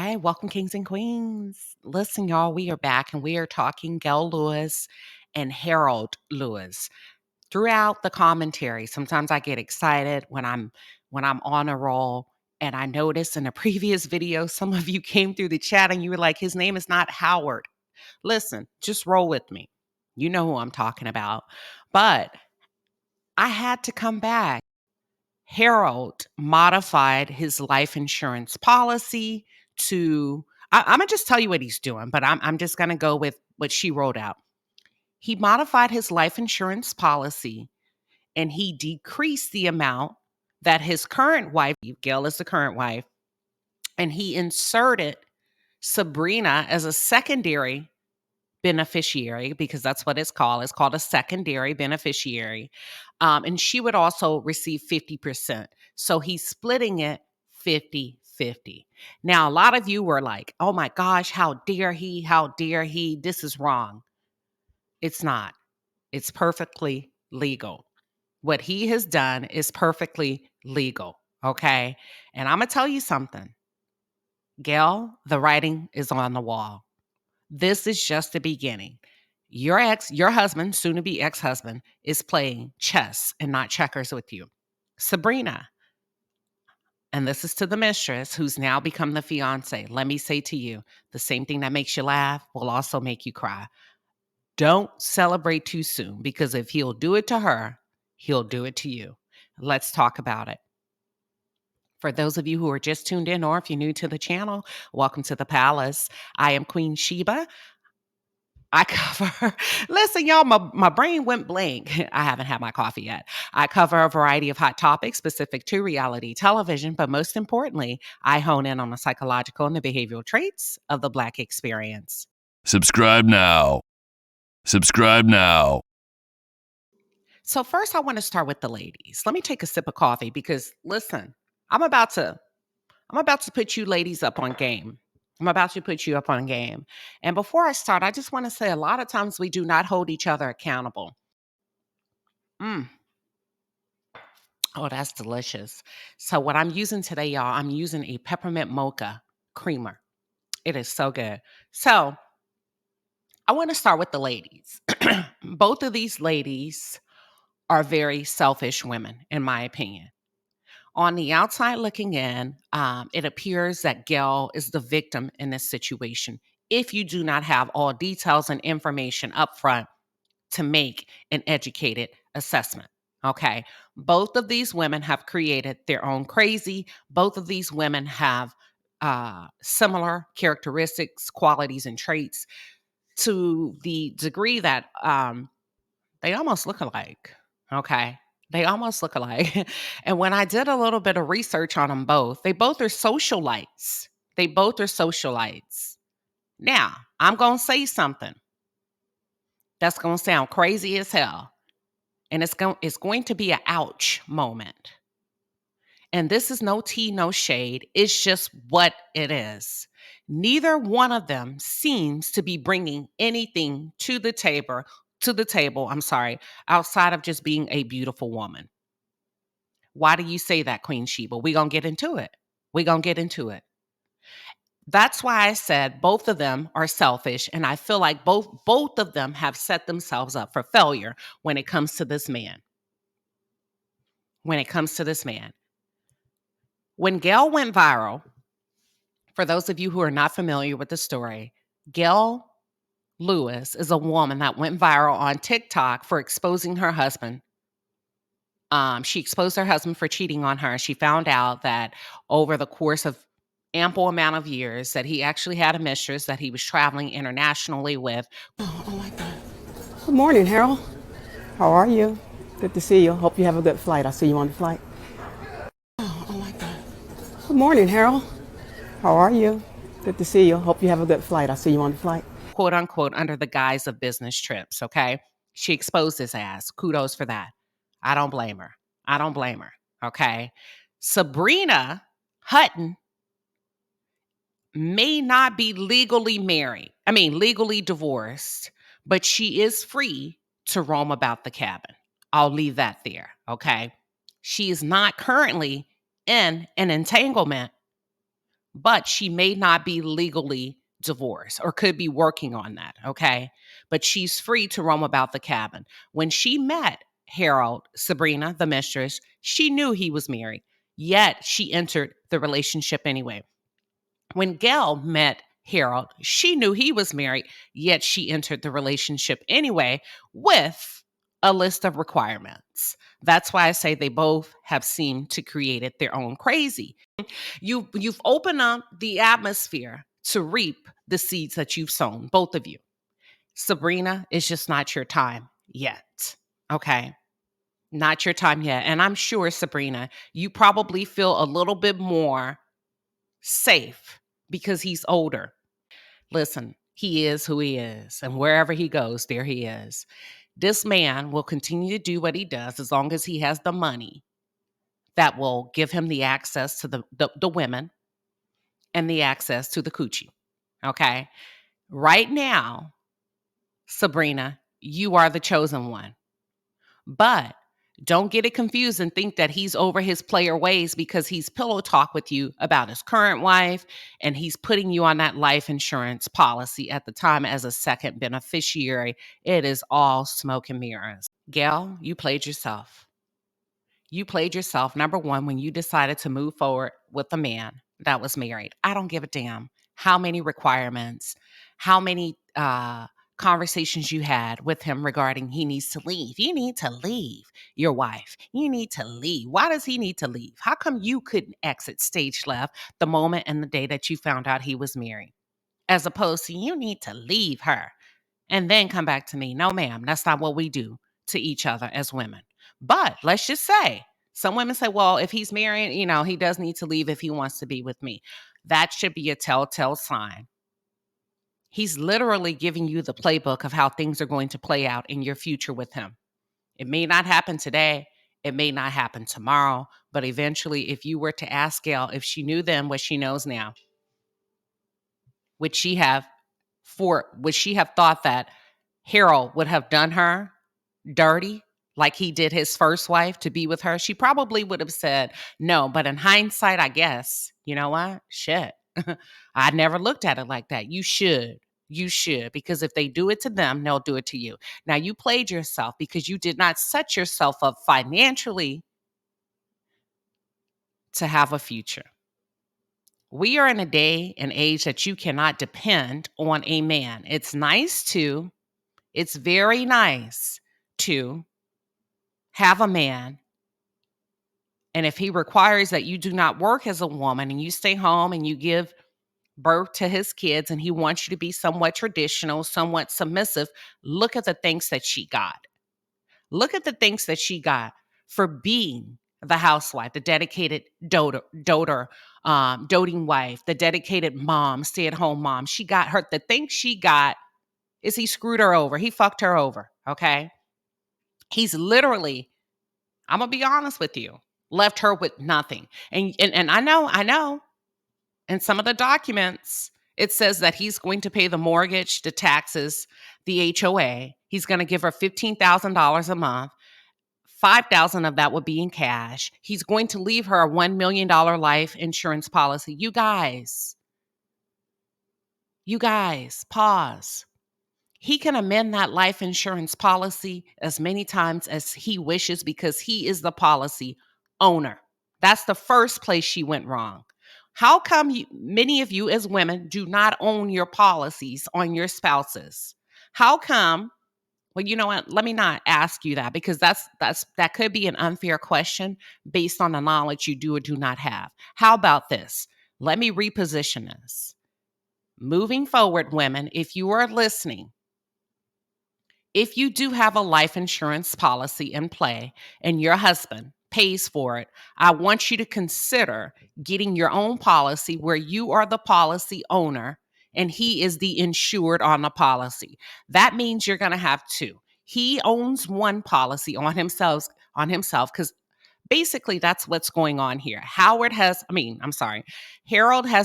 right, welcome, kings and queens. Listen, y'all, we are back and we are talking Gail Lewis and Harold Lewis. Throughout the commentary, sometimes I get excited when I'm on a roll, and I noticed in a previous video, some of you came through the chat and you were like, his name is not Howard. Listen, just roll with me. You know who I'm talking about. But I had to come back. Harold modified his life insurance policy to, I'm gonna just tell you what he's doing, but I'm just gonna go with what she wrote out. He modified his life insurance policy and he decreased the amount that his current wife, Gail is the current wife, and he inserted Sabrina as a secondary beneficiary, because that's what it's called. It's called a secondary beneficiary. And she would also receive 50%. So he's splitting it 50-50. Now, a lot of you were like, oh my gosh, how dare he? How dare he? This is wrong. It's not. It's perfectly legal. What he has done is perfectly legal. Okay. And I'm going to tell you something. Gail, the writing is on the wall. This is just the beginning. Your husband, soon to be ex-husband, is playing chess and not checkers with you. Sabrina, and this is to the mistress who's now become the fiance. Let me say to you, the same thing that makes you laugh will also make you cry. Don't celebrate too soon, because if he'll do it to her, he'll do it to you. Let's talk about it. For those of you who are just tuned in, or if you're new to the channel, welcome to the palace. I am Queen Sheba. I cover, listen, y'all, my brain went blank. I haven't had my coffee yet. I cover a variety of hot topics specific to reality television, but most importantly, I hone in on the psychological and the behavioral traits of the Black experience. Subscribe now. Subscribe now. So first, I want to start with the ladies. Let me take a sip of coffee because, listen, I'm about to put you ladies up on game. I'm about to put you up on game. And before I start, I just want to say a lot of times we do not hold each other accountable. Oh, that's delicious. So what I'm using today, y'all, I'm using a peppermint mocha creamer. It is so good. So I want to start with the ladies. Both of these ladies are very selfish women, in my opinion. On the outside looking in, it appears that Gail is the victim in this situation if you do not have all details and information up front to make an educated assessment. Okay. Both of these women have created their own crazy. Both of these women have similar characteristics, qualities, and traits to the degree that they almost look alike. Okay. They almost look alike. And when I did a little bit of research on them both, they both are socialites. They both are socialites. Now, I'm going to say something that's going to sound crazy as hell. And it's going to be an ouch moment. And this is no tea, no shade. It's just what it is. Neither one of them seems to be bringing anything to the table, outside of just being a beautiful woman. Why do you say that, Queen Sheba? We're going to get into it. That's why I said both of them are selfish, and I feel like both of them have set themselves up for failure when it comes to this man. When Gail went viral, for those of you who are not familiar with the story, Gail Lewis is a woman that went viral on TikTok for exposing her husband. She exposed her husband for cheating on her. She found out that over the course of ample amount of years that he actually had a mistress that he was traveling internationally with. Oh my God. Good morning, Harold. How are you? Good to see you. Hope you have a good flight. I'll see you on the flight. Oh my God. Good morning, Harold. How are you? Good to see you. Hope you have a good flight. I'll see you on the flight. Quote unquote, under the guise of business trips, okay? She exposed his ass. Kudos for that. I don't blame her, okay? Sabrina Hutton may not be legally divorced, but she is free to roam about the cabin. I'll leave that there, okay? She is not currently in an entanglement but she may not be legally divorced or could be working on that, okay? But she's free to roam about the cabin. When she met Harold, Sabrina, the mistress, she knew he was married, yet she entered the relationship anyway. When Gail met Harold, she knew he was married, yet she entered the relationship anyway with a list of requirements. That's why I say they both have seemed to create their own crazy. You've opened up the atmosphere to reap the seeds that you've sown, both of you. Sabrina, it's just not your time yet. Okay. Not your time yet. And I'm sure, Sabrina, you probably feel a little bit more safe because he's older. Listen, he is who he is, and wherever he goes, there he is. This man will continue to do what he does as long as he has the money that will give him the access to the women and the access to the coochie. Okay. Right now, Sabrina, you are the chosen one. But don't get it confused and think that he's over his player ways because he's pillow talk with you about his current wife and he's putting you on that life insurance policy at the time as a second beneficiary. It is all smoke and mirrors. Gail, you played yourself. You played yourself, number one, when you decided to move forward with a man that was married. I don't give a damn how many requirements, how many conversations you had with him regarding he needs to leave. You need to leave your wife. You need to leave. Why does he need to leave? How come you couldn't exit stage left the moment and the day that you found out he was married? As opposed to you need to leave her and then come back to me. No, ma'am, that's not what we do to each other as women. But let's just say some women say, well, if he's married, he does need to leave if he wants to be with me. That should be a telltale sign. He's literally giving you the playbook of how things are going to play out in your future with him. It may not happen today. It may not happen tomorrow. But eventually, if you were to ask Gail if she knew then what she knows now, would she have thought that Harold would have done her dirty like he did his first wife to be with her? She probably would have said no. But in hindsight, I guess, you know what? Shit. I never looked at it like that. You should. You should. Because if they do it to them, they'll do it to you. Now, you played yourself because you did not set yourself up financially to have a future. We are in a day and age that you cannot depend on a man. It's very nice to have a man. And if he requires that you do not work as a woman and you stay home and you give birth to his kids and he wants you to be somewhat traditional, somewhat submissive, look at the things that she got. Look at the things that she got for being the housewife, the dedicated doting wife, the dedicated mom, stay-at-home mom. She got her. The thing she got is he screwed her over. He fucked her over, okay? He's literally, I'm going to be honest with you, left her with nothing. And I know, in some of the documents, it says that he's going to pay the mortgage, the taxes, the HOA. He's going to give her $15,000 a month. 5,000 of that would be in cash. He's going to leave her a $1 million life insurance policy. You guys, pause. He can amend that life insurance policy as many times as he wishes because he is the policy owner. That's the first place she went wrong. How come many of you as women do not own your policies on your spouses? How come? Well, you know what? Let me not ask you that because that could be an unfair question based on the knowledge you do or do not have. How about this? Let me reposition this. Moving forward, women, if you are listening, if you do have a life insurance policy in play and your husband pays for it, I want you to consider getting your own policy where you are the policy owner and he is the insured on the policy. That means you're going to have two. He owns one policy on himself because basically that's what's going on here. Harold has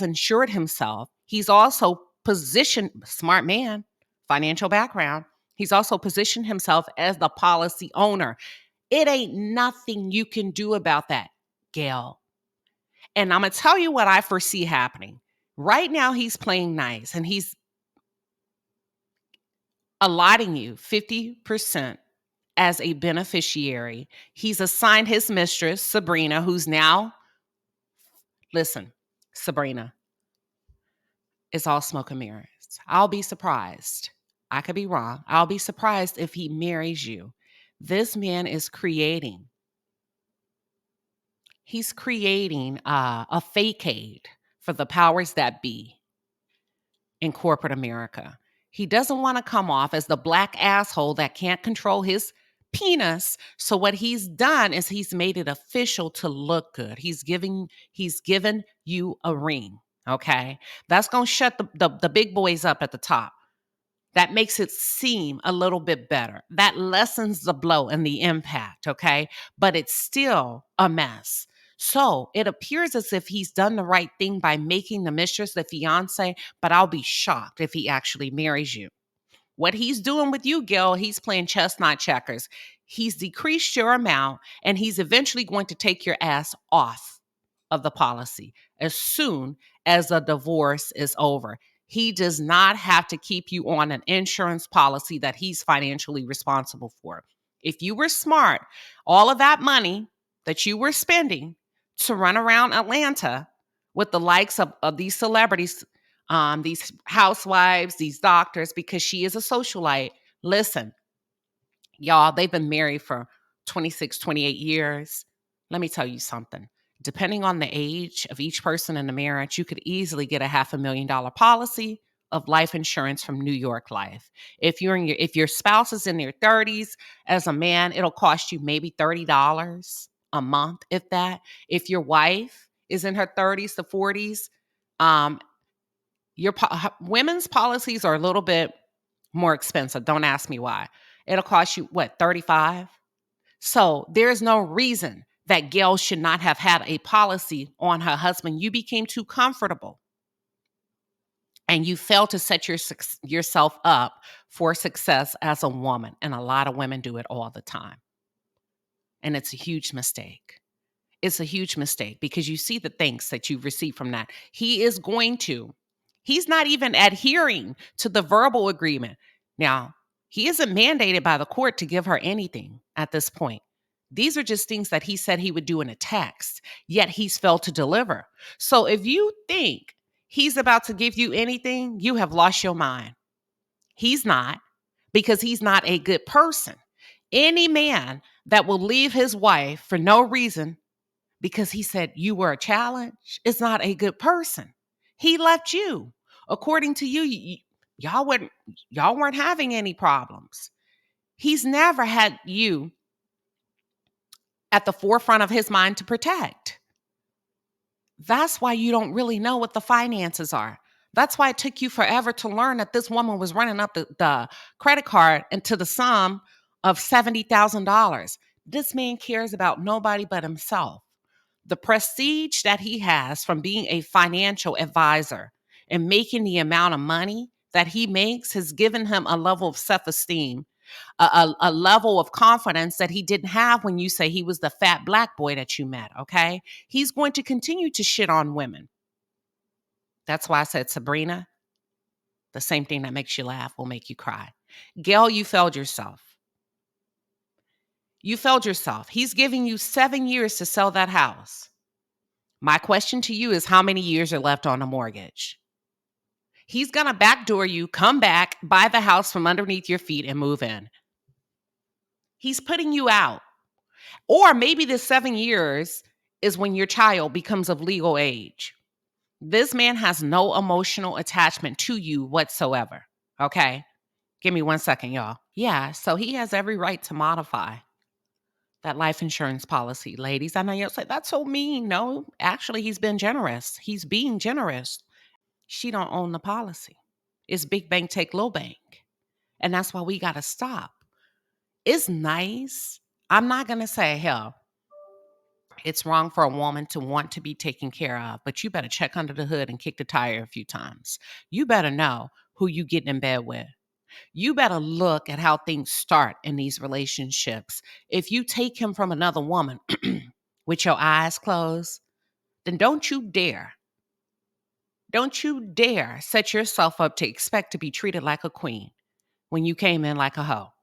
insured himself. He's also positioned, smart man, financial background. He's also positioned himself as the policy owner. It ain't nothing you can do about that, Gail. And I'm going to tell you what I foresee happening. Right now, he's playing nice and he's allotting you 50% as a beneficiary. He's assigned his mistress, Sabrina, who's now, listen, Sabrina, it's all smoke and mirrors. I'll be surprised. I could be wrong. I'll be surprised if he marries you. This man is creating, he's creating a facade for the powers that be in corporate America. He doesn't want to come off as the black asshole that can't control his penis. So what he's done is he's made it official to look good. He's given you a ring. Okay. That's going to shut the big boys up at the top. That makes it seem a little bit better. That lessens the blow and the impact, okay? But it's still a mess. So it appears as if he's done the right thing by making the mistress the fiance, but I'll be shocked if he actually marries you. What he's doing with you, Gail, he's playing chess, not checkers. He's decreased your amount, and he's eventually going to take your ass off of the policy as soon as a divorce is over. He does not have to keep you on an insurance policy that he's financially responsible for. If you were smart, all of that money that you were spending to run around Atlanta with the likes of these celebrities, these housewives, these doctors, because she is a socialite. Listen, y'all, they've been married for 26, 28 years. Let me tell you something. Depending on the age of each person in the marriage, you could easily get a $500,000 policy of life insurance from New York Life. If your spouse is in their 30s, as a man, it'll cost you maybe $30 a month, if that. If your wife is in her 30s to 40s, women's policies are a little bit more expensive. Don't ask me why. It'll cost you, what, 35? So there's no reason that Gail should not have had a policy on her husband. You became too comfortable and you failed to set yourself up for success as a woman. And a lot of women do it all the time. And it's a huge mistake. It's a huge mistake because you see the things that you've received from that. He's not even adhering to the verbal agreement. Now, he isn't mandated by the court to give her anything at this point. These are just things that he said he would do in a text, yet he's failed to deliver. So if you think he's about to give you anything, you have lost your mind. He's not, because he's not a good person. Any man that will leave his wife for no reason because he said you were a challenge is not a good person. He left you. According to you, y'all weren't having any problems. He's never had you at the forefront of his mind to protect. That's why you don't really know what the finances are. That's why it took you forever to learn that this woman was running up the credit card into the sum of $70,000. This man cares about nobody but himself. The prestige that he has from being a financial advisor and making the amount of money that he makes has given him a level of self-esteem, a level of confidence that he didn't have when you say he was the fat black boy that you met, okay? He's going to continue to shit on women. That's why I said, Sabrina, the same thing that makes you laugh will make you cry. Gail, you failed yourself. You failed yourself. He's giving you 7 years to sell that house. My question to you is, how many years are left on the mortgage? He's going to backdoor you, come back, buy the house from underneath your feet and move in. He's putting you out. Or maybe the 7 years is when your child becomes of legal age. This man has no emotional attachment to you whatsoever. Okay? Give me 1 second, y'all. Yeah, so he has every right to modify that life insurance policy. Ladies, I know you'll say, that's so mean. No, actually, he's been generous. He's being generous. She don't own the policy. It's big bank take little bank. And that's why we got to stop. It's nice. I'm not going to say, hell, it's wrong for a woman to want to be taken care of, but you better check under the hood and kick the tire a few times. You better know who you getting in bed with. You better look at how things start in these relationships. If you take him from another woman with your eyes closed, then don't you dare set yourself up to expect to be treated like a queen when you came in like a hoe.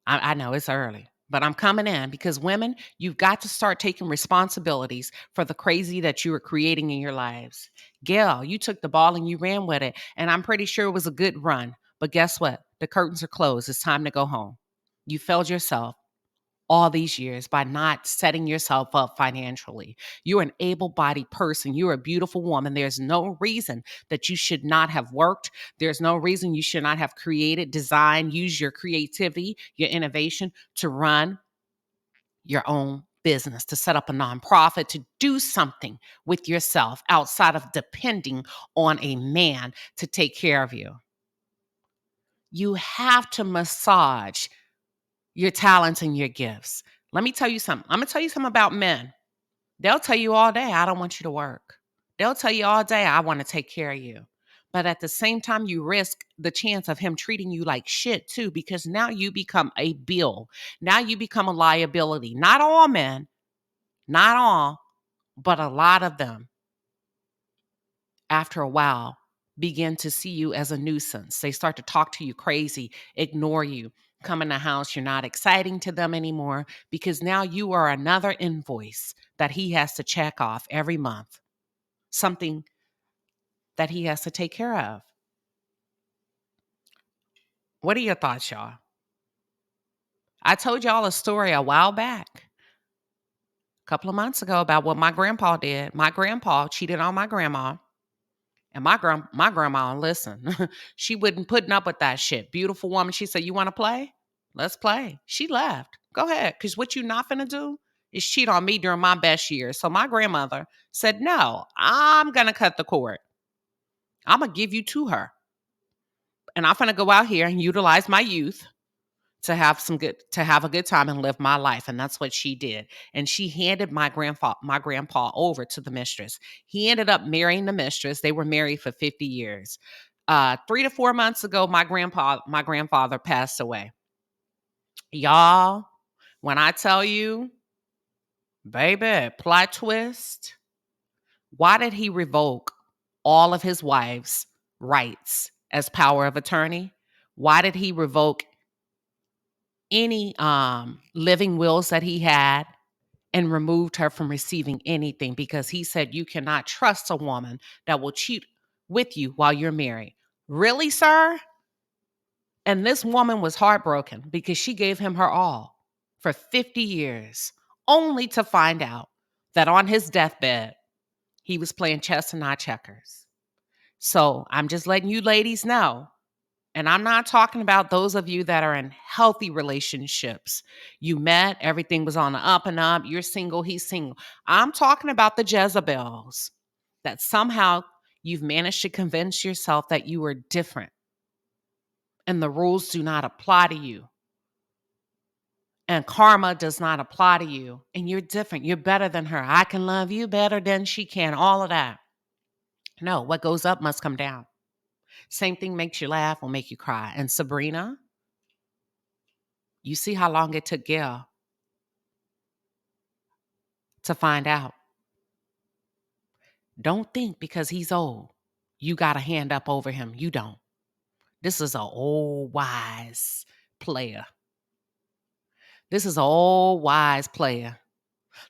I know it's early, but I'm coming in because women, you've got to start taking responsibilities for the crazy that you are creating in your lives. Gail, you took the ball and you ran with it, and I'm pretty sure it was a good run. But guess what? The curtains are closed. It's time to go home. You failed yourself all these years by not setting yourself up financially. You're an able-bodied person. You're a beautiful woman. There's no reason that you should not have worked. There's no reason you should not have created, designed, used your creativity, your innovation to run your own business, to set up a nonprofit, to do something with yourself outside of depending on a man to take care of you. You have to massage your talents and your gifts. Let me tell you something. I'm going to tell you something about men. They'll tell you all day, I don't want you to work. They'll tell you all day, I want to take care of you. But at the same time, you risk the chance of him treating you like shit too, because now you become a bill. Now you become a liability. Not all men, not all, but a lot of them, after a while, begin to see you as a nuisance. They start to talk to you crazy, ignore you, come in the house. You're not exciting to them anymore because now you are another invoice that he has to check off every month, something that he has to take care of. What are your thoughts, y'all? I told y'all a story a while back, a couple of months ago, about what my grandpa did. My grandpa cheated on my grandma. And my grandma, listen, she wouldn't putting up with that shit. Beautiful woman. She said, "You want to play? Let's play." She left. Go ahead. Because what you not finna do is cheat on me during my best years. So my grandmother said, "No, I'm going to cut the cord. I'm going to give you to her. And I'm finna go out here and utilize my youth to have a good time and live my life." And that's what she did. And she handed my grandpa over to the mistress. He ended up marrying the mistress. They were married for 50 years. 3 to 4 months ago, my grandfather passed away. Y'all, when I tell you, baby, plot twist, why did he revoke all of his wife's rights as power of attorney? Why did he revoke any living wills that he had and removed her from receiving anything? Because he said you cannot trust a woman that will cheat with you while you're married. Really, sir? And this woman was heartbroken because she gave him her all for 50 years, only to find out that on his deathbed, he was playing chess and not checkers. So I'm just letting you ladies know. And I'm not talking about those of you that are in healthy relationships. You met, everything was on the up and up. You're single, he's single. I'm talking about the Jezebels that somehow you've managed to convince yourself that you are different and the rules do not apply to you. And karma does not apply to you. And you're different. You're better than her. I can love you better than she can. All of that. No, what goes up must come down. Same thing makes you laugh will make you cry. And Sabrina, you see how long it took Gail to find out. Don't think because he's old, you got a hand up over him. You don't. This is an old, wise player. This is an old, wise player.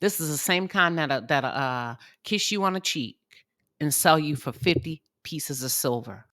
This is the same kind that'll kiss you on the cheek and sell you for 50 pieces of silver.